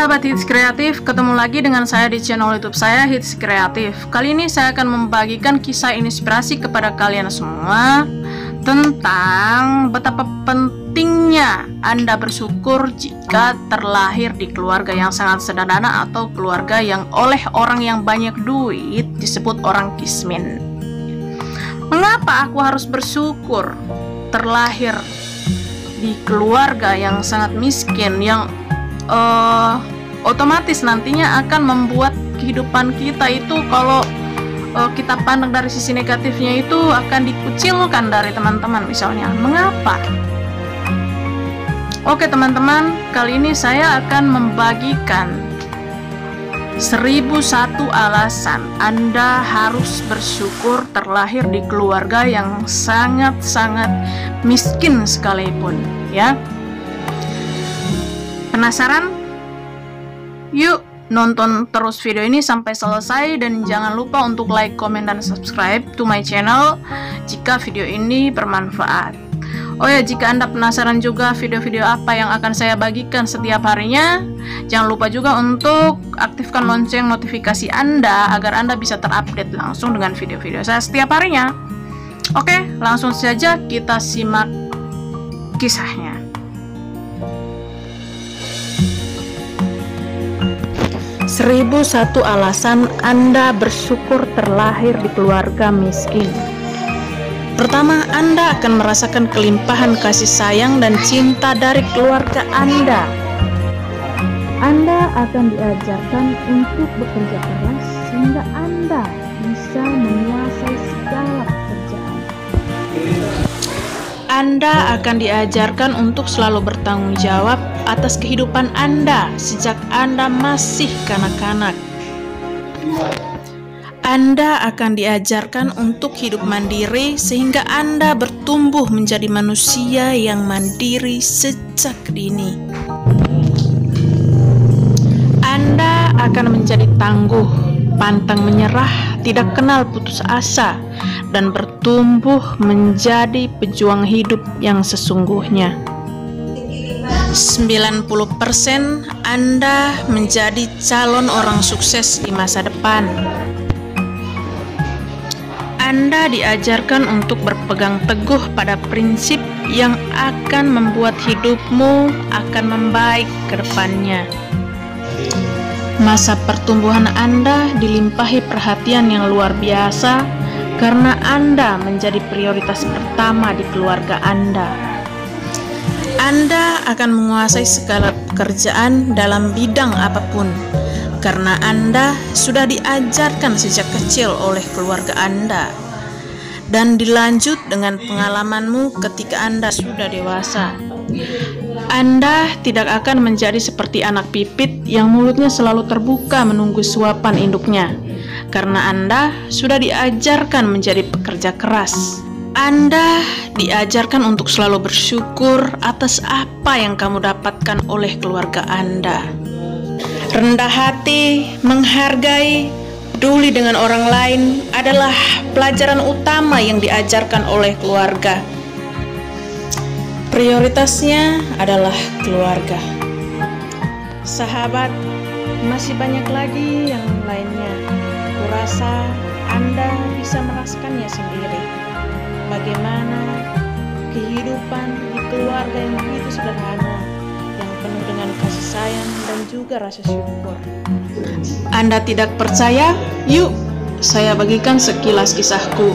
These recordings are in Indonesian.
sahabat Hits Kreatif, ketemu lagi dengan saya di channel YouTube saya Hits Kreatif. Kali ini saya akan membagikan kisah inspirasi kepada kalian semua tentang betapa pentingnya Anda bersyukur jika terlahir di keluarga yang sangat sederhana atau keluarga yang oleh orang yang banyak duit disebut orang kismin. Mengapa aku harus bersyukur terlahir di keluarga yang sangat miskin, yang otomatis nantinya akan membuat kehidupan kita itu, kalau kita pandang dari sisi negatifnya, itu akan dikucilkan dari teman-teman misalnya. Mengapa? Oke teman-teman, kali ini saya akan membagikan 1001 alasan Anda harus bersyukur terlahir di keluarga yang sangat-sangat miskin sekalipun, ya. Penasaran? Yuk nonton terus video ini sampai selesai, dan jangan lupa untuk like, comment, dan subscribe to my channel jika video ini bermanfaat. Oh ya, jika Anda penasaran juga video-video apa yang akan saya bagikan setiap harinya, jangan lupa juga untuk aktifkan lonceng notifikasi Anda agar Anda bisa terupdate langsung dengan video-video saya setiap harinya. Oke, langsung saja kita simak kisahnya. 1001 alasan Anda bersyukur terlahir di keluarga miskin. Pertama, Anda akan merasakan kelimpahan kasih sayang dan cinta dari keluarga Anda. Anda akan diajarkan untuk bekerja keras sehingga Anda bisa menguasai segala pekerjaan. Anda akan diajarkan untuk selalu bertanggung jawab atas kehidupan Anda sejak Anda masih kanak-kanak. Anda akan diajarkan untuk hidup mandiri sehingga Anda bertumbuh menjadi manusia yang mandiri sejak dini. Anda akan menjadi tangguh, pantang menyerah, tidak kenal putus asa, dan bertumbuh menjadi pejuang hidup yang sesungguhnya. 90% Anda menjadi calon orang sukses di masa depan. Anda diajarkan untuk berpegang teguh pada prinsip yang akan membuat hidupmu akan membaik ke depannya. Masa pertumbuhan Anda dilimpahi perhatian yang luar biasa karena Anda menjadi prioritas pertama di keluarga Anda. Anda akan menguasai segala pekerjaan dalam bidang apapun karena Anda sudah diajarkan sejak kecil oleh keluarga Anda, dan dilanjut dengan pengalamanmu ketika Anda sudah dewasa. Anda tidak akan menjadi seperti anak pipit yang mulutnya selalu terbuka menunggu suapan induknya, karena Anda sudah diajarkan menjadi pekerja keras. Anda diajarkan untuk selalu bersyukur atas apa yang kamu dapatkan oleh keluarga Anda. Rendah hati, menghargai, peduli dengan orang lain adalah pelajaran utama yang diajarkan oleh keluarga. Prioritasnya adalah keluarga. Sahabat, masih banyak lagi yang lainnya. Kurasa Anda bisa merasakannya sendiri. Bagaimana kehidupan di keluarga yang begitu sederhana, yang penuh dengan kasih sayang dan juga rasa syukur. Anda tidak percaya? Yuk, saya bagikan sekilas kisahku.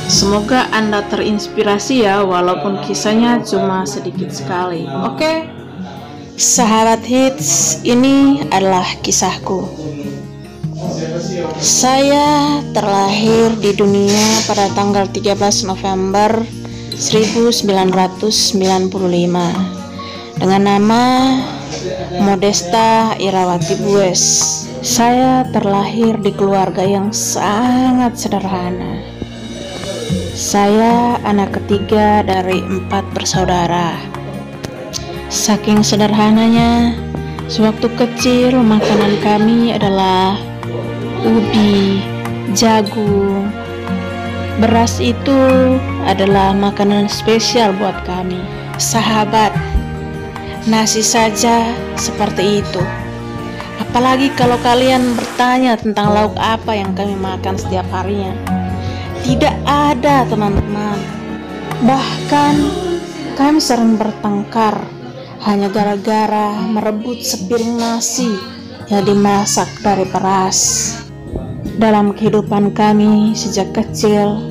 Semoga Anda terinspirasi ya, walaupun kisahnya cuma sedikit sekali. Oke? Sahabat Hits, ini adalah kisahku. Saya terlahir di dunia pada tanggal 13 November 1995 dengan nama Modesta Irawati Bues. Saya terlahir di keluarga yang sangat sederhana. Saya anak ketiga dari 4 bersaudara. Saking sederhananya, sewaktu kecil makanan kami adalah ubi, jagung. Beras itu adalah makanan spesial buat kami. Sahabat, nasi saja seperti itu. Apalagi kalau kalian bertanya tentang lauk apa yang kami makan setiap harinya. Tidak ada, teman-teman. Bahkan kami sering bertengkar hanya gara-gara merebut sepiring nasi yang dimasak dari beras. Dalam kehidupan kami sejak kecil,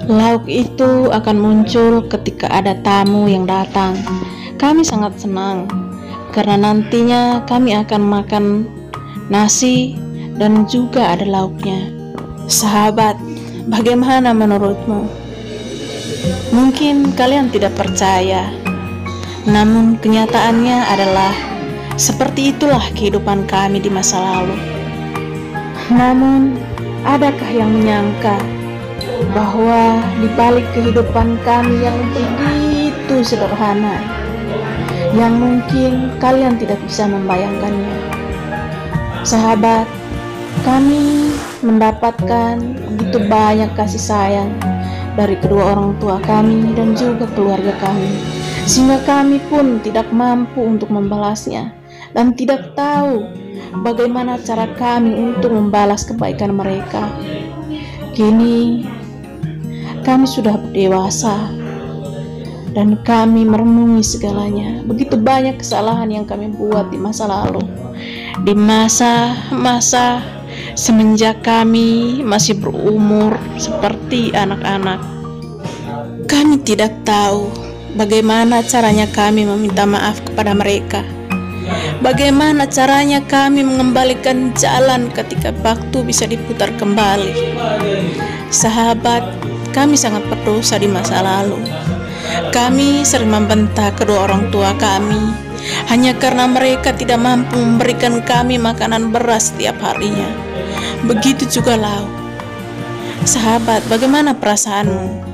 lauk itu akan muncul ketika ada tamu yang datang. Kami sangat senang karena nantinya kami akan makan nasi dan juga ada lauknya. Sahabat, bagaimana menurutmu? Mungkin kalian tidak percaya, namun kenyataannya adalah seperti itulah kehidupan kami di masa lalu. Namun, adakah yang menyangka bahwa di balik kehidupan kami yang begitu sederhana, yang mungkin kalian tidak bisa membayangkannya? Sahabat, kami mendapatkan begitu banyak kasih sayang dari kedua orang tua kami dan juga keluarga kami, sehingga kami pun tidak mampu untuk membalasnya dan tidak tahu bagaimana cara kami untuk membalas kebaikan mereka. Kini kami sudah dewasa dan kami merenungi segalanya. Begitu banyak kesalahan yang kami buat di masa lalu, di masa-masa semenjak kami masih berumur seperti anak-anak. Kami tidak tahu bagaimana caranya kami meminta maaf kepada mereka. Bagaimana caranya kami mengembalikan jalan ketika waktu bisa diputar kembali. Sahabat, kami sangat berdosa di masa lalu. Kami sering membentak kedua orang tua kami hanya karena mereka tidak mampu memberikan kami makanan beras setiap harinya. Begitu juga lauk. Sahabat, bagaimana perasaanmu?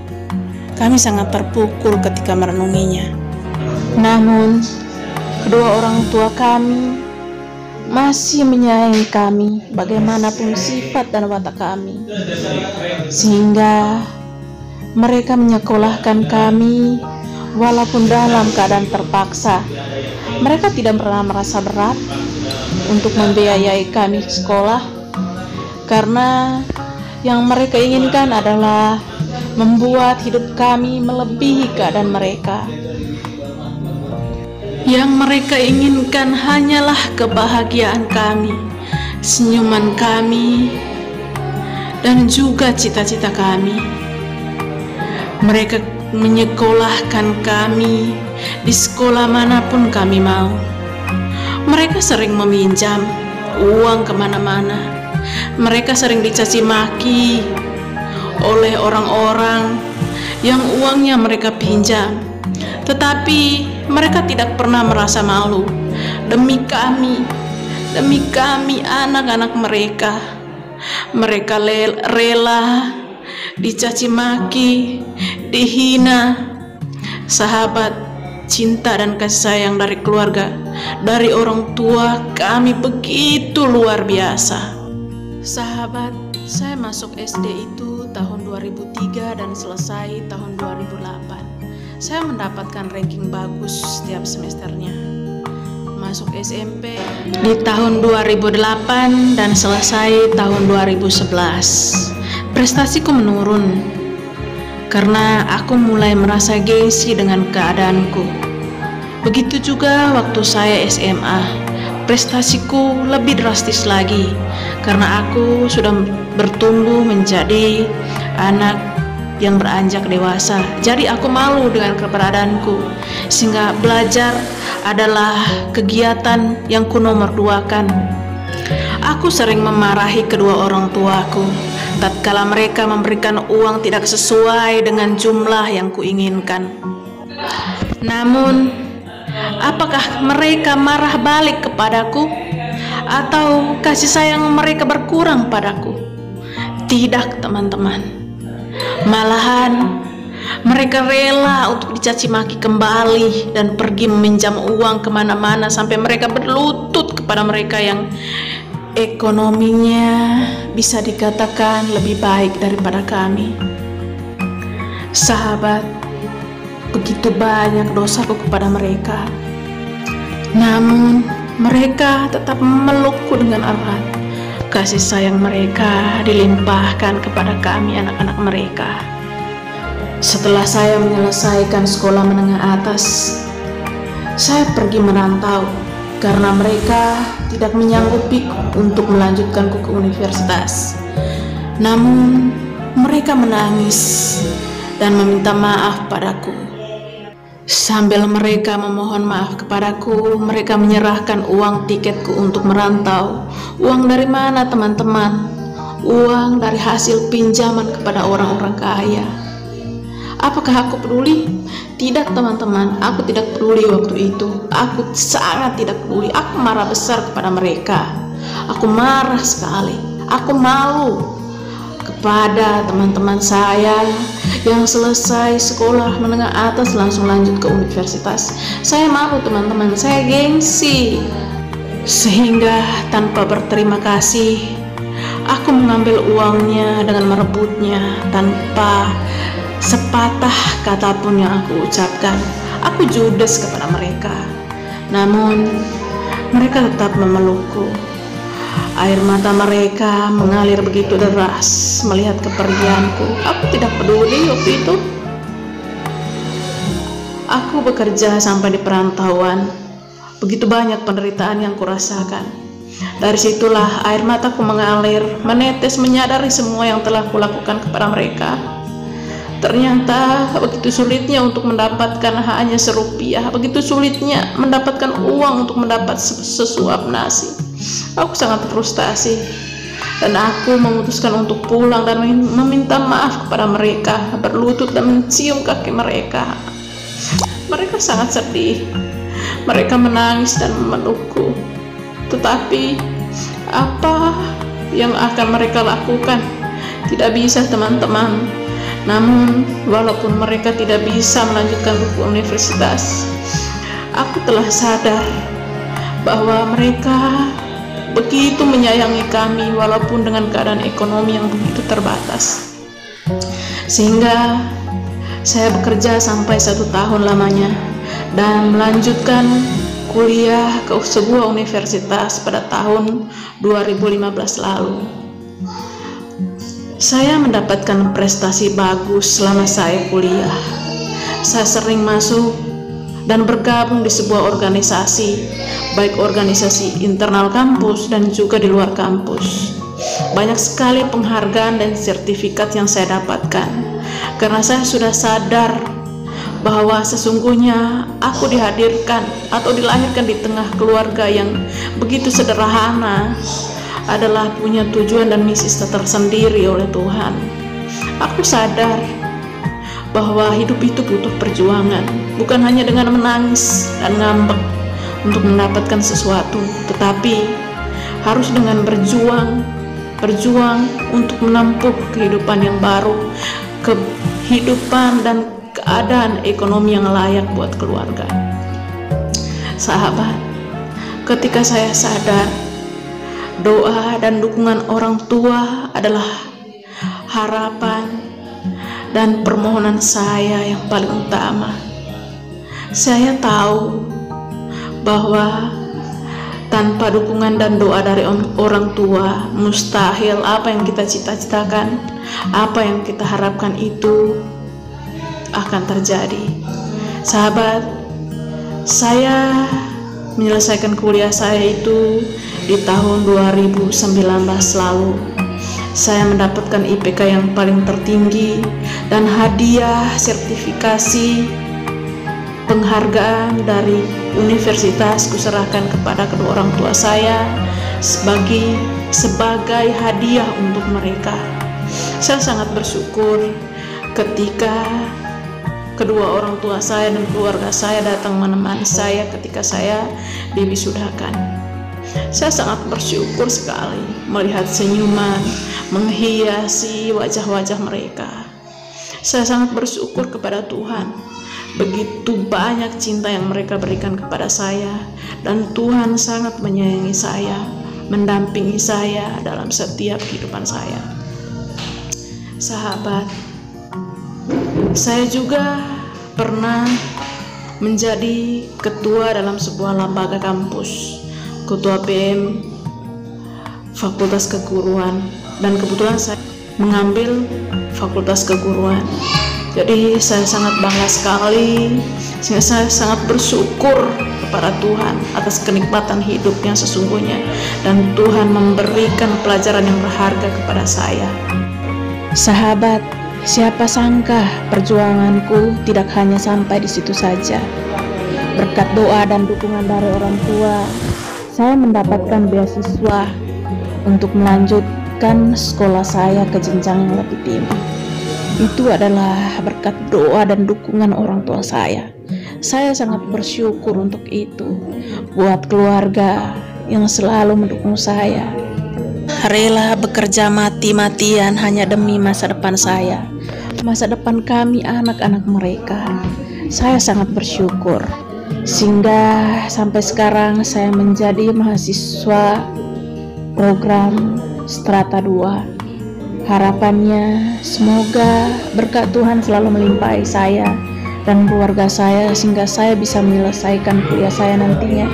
Kami sangat terpukul ketika merenunginya. Namun, kedua orang tua kami masih menyayangi kami bagaimanapun sifat dan watak kami, sehingga mereka menyekolahkan kami walaupun dalam keadaan terpaksa. Mereka tidak pernah merasa berat untuk membiayai kami sekolah, karena yang mereka inginkan adalah membuat hidup kami melebihi keadaan mereka. Yang mereka inginkan hanyalah kebahagiaan kami, senyuman kami, dan juga cita-cita kami. Mereka menyekolahkan kami di sekolah manapun kami mau. Mereka sering meminjam uang kemana-mana. Mereka sering dicaci maki oleh orang-orang yang uangnya mereka pinjam. Tetapi mereka tidak pernah merasa malu demi kami anak-anak mereka. Mereka rela dicaci maki, dihina. Sahabat, cinta dan kasih sayang dari keluarga, dari orang tua kami begitu luar biasa. Sahabat, saya masuk SD itu tahun 2003 dan selesai tahun 2008. Saya mendapatkan ranking bagus setiap semesternya. Masuk SMP di tahun 2008 dan selesai tahun 2011. Prestasiku menurun karena aku mulai merasa gengsi dengan keadaanku. Begitu juga waktu saya SMA. Prestasiku lebih drastis lagi karena aku sudah bertumbuh menjadi anak yang beranjak dewasa. Jadi aku malu dengan keberadaanku, sehingga belajar adalah kegiatan yang kunomorduakan. Aku sering memarahi kedua orang tuaku tatkala mereka memberikan uang tidak sesuai dengan jumlah yang kuinginkan. Namun, apakah mereka marah balik kepadaku atau kasih sayang mereka berkurang padaku? Tidak, teman-teman. Malahan mereka rela untuk dicaci maki kembali dan pergi meminjam uang kemana-mana sampai mereka berlutut kepada mereka yang ekonominya bisa dikatakan lebih baik daripada kami. Sahabat, begitu banyak dosaku kepada mereka. Namun Mereka tetap memelukku dengan erat. Kasih sayang mereka dilimpahkan kepada kami, anak-anak mereka. Setelah saya menyelesaikan sekolah menengah atas, saya pergi merantau karena mereka tidak menyanggupi untuk melanjutkanku ke universitas. Namun, mereka menangis dan meminta maaf padaku. Sambil mereka memohon maaf kepadaku, mereka menyerahkan uang tiketku untuk merantau. Uang dari mana, teman-teman? Uang dari hasil pinjaman kepada orang-orang kaya. Apakah aku peduli? Tidak, teman-teman, aku tidak peduli waktu itu. Aku sangat tidak peduli. Aku marah besar kepada mereka. Aku marah sekali. Aku malu kepada teman-teman saya yang selesai sekolah menengah atas langsung lanjut ke universitas. Saya malu, teman-teman, saya gengsi. Sehingga tanpa berterima kasih, aku mengambil uangnya dengan merebutnya tanpa sepatah kata pun yang aku ucapkan. Aku judes kepada mereka. Namun mereka tetap memelukku. Air mata mereka mengalir begitu deras melihat kepergianku. Aku tidak peduli waktu itu. Aku bekerja sampai di perantauan. Begitu banyak penderitaan yang kurasakan. Dari situlah air mataku mengalir, menetes, menyadari semua yang telah kulakukan kepada mereka. Ternyata begitu sulitnya untuk mendapatkan hanya serupiah, begitu sulitnya mendapatkan uang untuk mendapat sesuap nasi. Aku sangat frustasi dan aku memutuskan untuk pulang dan meminta maaf kepada mereka, berlutut dan mencium kaki mereka. Mereka sangat sedih, mereka menangis dan memelukku. Tetapi apa yang akan mereka lakukan? Tidak bisa, teman-teman. Namun walaupun mereka tidak bisa melanjutkan ke universitas, aku telah sadar bahwa mereka begitu menyayangi kami walaupun dengan keadaan ekonomi yang begitu terbatas. Sehingga saya bekerja sampai 1 tahun lamanya dan melanjutkan kuliah ke sebuah universitas pada tahun 2015 lalu. Saya mendapatkan prestasi bagus selama saya kuliah. Saya sering masuk dan bergabung di sebuah organisasi, baik organisasi internal kampus dan juga di luar kampus. Banyak sekali penghargaan dan sertifikat yang saya dapatkan, karena saya sudah sadar bahwa sesungguhnya aku dihadirkan atau dilahirkan di tengah keluarga yang begitu sederhana, adalah punya tujuan dan misi tersendiri oleh Tuhan. Aku sadar bahwa hidup itu butuh perjuangan, bukan hanya dengan menangis dan ngambek untuk mendapatkan sesuatu, tetapi harus dengan berjuang untuk menempuh kehidupan yang baru, kehidupan dan keadaan ekonomi yang layak buat keluarga. Sahabat, ketika saya sadar doa dan dukungan orang tua adalah harapan dan permohonan saya yang paling utama, saya tahu bahwa tanpa dukungan dan doa dari orang tua, mustahil apa yang kita cita-citakan, apa yang kita harapkan itu akan terjadi. Sahabat, saya menyelesaikan kuliah saya itu di tahun 2019 lalu. Saya mendapatkan IPK yang paling tertinggi dan hadiah sertifikasi penghargaan dari universitas kuserahkan kepada kedua orang tua saya sebagai hadiah untuk mereka. Saya sangat bersyukur ketika kedua orang tua saya dan keluarga saya datang menemani saya ketika saya diwisudakan. Saya sangat bersyukur sekali melihat senyuman menghiasi wajah-wajah mereka. Saya sangat bersyukur kepada Tuhan. Begitu banyak cinta yang mereka berikan kepada saya, dan Tuhan sangat menyayangi saya, mendampingi saya dalam setiap kehidupan saya. Sahabat, saya juga pernah menjadi ketua dalam sebuah lembaga kampus, ketua BM Fakultas Keguruan, dan kebetulan saya mengambil Fakultas Keguruan. Jadi saya sangat bangga sekali, sehingga saya sangat bersyukur kepada Tuhan atas kenikmatan hidup yang sesungguhnya, dan Tuhan memberikan pelajaran yang berharga kepada saya. Sahabat, siapa sangka perjuanganku tidak hanya sampai di situ saja. Berkat doa dan dukungan dari orang tua, saya mendapatkan beasiswa untuk melanjutkan sekolah saya ke jenjang yang lebih tinggi. Itu adalah berkat doa dan dukungan orang tua saya. Saya sangat bersyukur untuk itu. Buat keluarga yang selalu mendukung saya, rela bekerja mati-matian hanya demi masa depan saya, masa depan kami, anak-anak mereka. Saya sangat bersyukur, sehingga sampai sekarang saya menjadi mahasiswa program Strata 2. Harapannya semoga berkat Tuhan selalu melimpahi saya dan keluarga saya, sehingga saya bisa menyelesaikan kuliah saya nantinya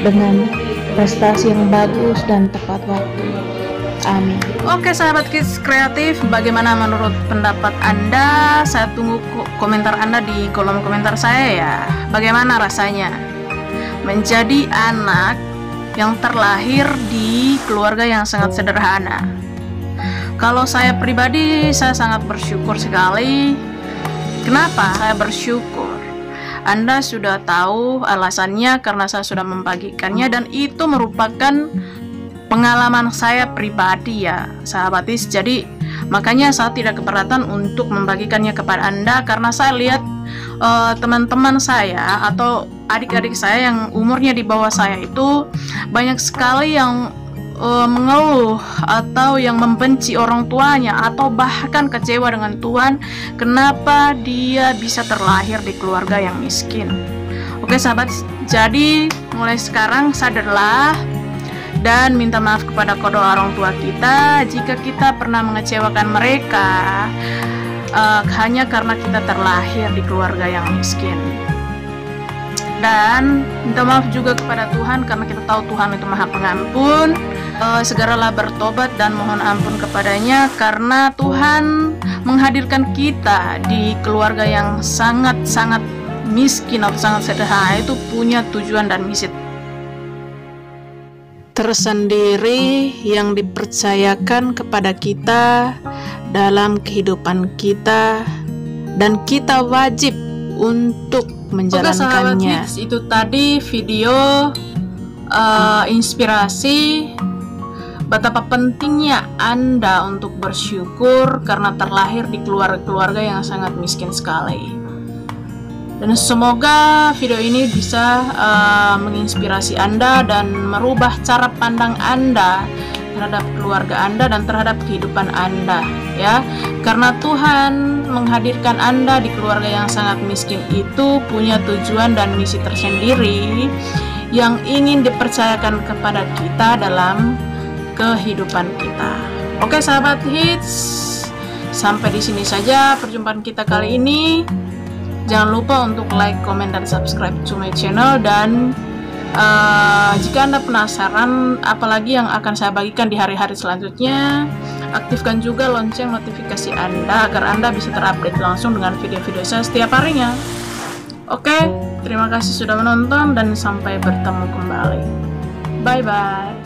dengan prestasi yang bagus dan tepat waktu. Amin. Oke sahabat Kids Kreatif, bagaimana menurut pendapat Anda? Saya tunggu komentar Anda di kolom komentar saya ya. Bagaimana rasanya menjadi anak yang terlahir di keluarga yang sangat sederhana? Kalau saya pribadi, saya sangat bersyukur sekali. Kenapa saya bersyukur? Anda sudah tahu alasannya, karena saya sudah membagikannya, dan itu merupakan pengalaman saya pribadi ya sahabatis. Jadi makanya saya tidak keberatan untuk membagikannya kepada Anda, karena saya lihat teman-teman saya atau adik-adik saya yang umurnya di bawah saya itu banyak sekali yang mengeluh atau yang membenci orang tuanya, atau bahkan kecewa dengan Tuhan kenapa dia bisa terlahir di keluarga yang miskin. Oke sahabat, jadi mulai sekarang sadarlah dan minta maaf kepada kedua orang tua kita jika kita pernah mengecewakan mereka hanya karena kita terlahir di keluarga yang miskin. Dan minta maaf juga kepada Tuhan, karena kita tahu Tuhan itu Maha Pengampun. Segeralah bertobat dan mohon ampun kepadanya, karena Tuhan menghadirkan kita di keluarga yang sangat-sangat miskin atau sangat sederhana itu punya tujuan dan misi tersendiri yang dipercayakan kepada kita dalam kehidupan kita, dan kita wajib untuk menjalankannya. Oke, sahabat, itu tadi video inspirasi betapa pentingnya Anda untuk bersyukur karena terlahir di keluarga yang sangat miskin sekali. Dan semoga video ini bisa menginspirasi Anda dan merubah cara pandang Anda terhadap keluarga Anda dan terhadap kehidupan Anda ya. Karena Tuhan menghadirkan Anda di keluarga yang sangat miskin itu punya tujuan dan misi tersendiri yang ingin dipercayakan kepada kita dalam kehidupan kita. Oke sahabat hits, sampai di sini saja perjumpaan kita kali ini. Jangan lupa untuk like, comment, dan subscribe to my channel. Dan jika Anda penasaran apalagi yang akan saya bagikan di hari-hari selanjutnya, aktifkan juga lonceng notifikasi Anda agar Anda bisa terupdate langsung dengan video-video saya setiap harinya. Oke, terima kasih sudah menonton dan sampai bertemu kembali. Bye-bye.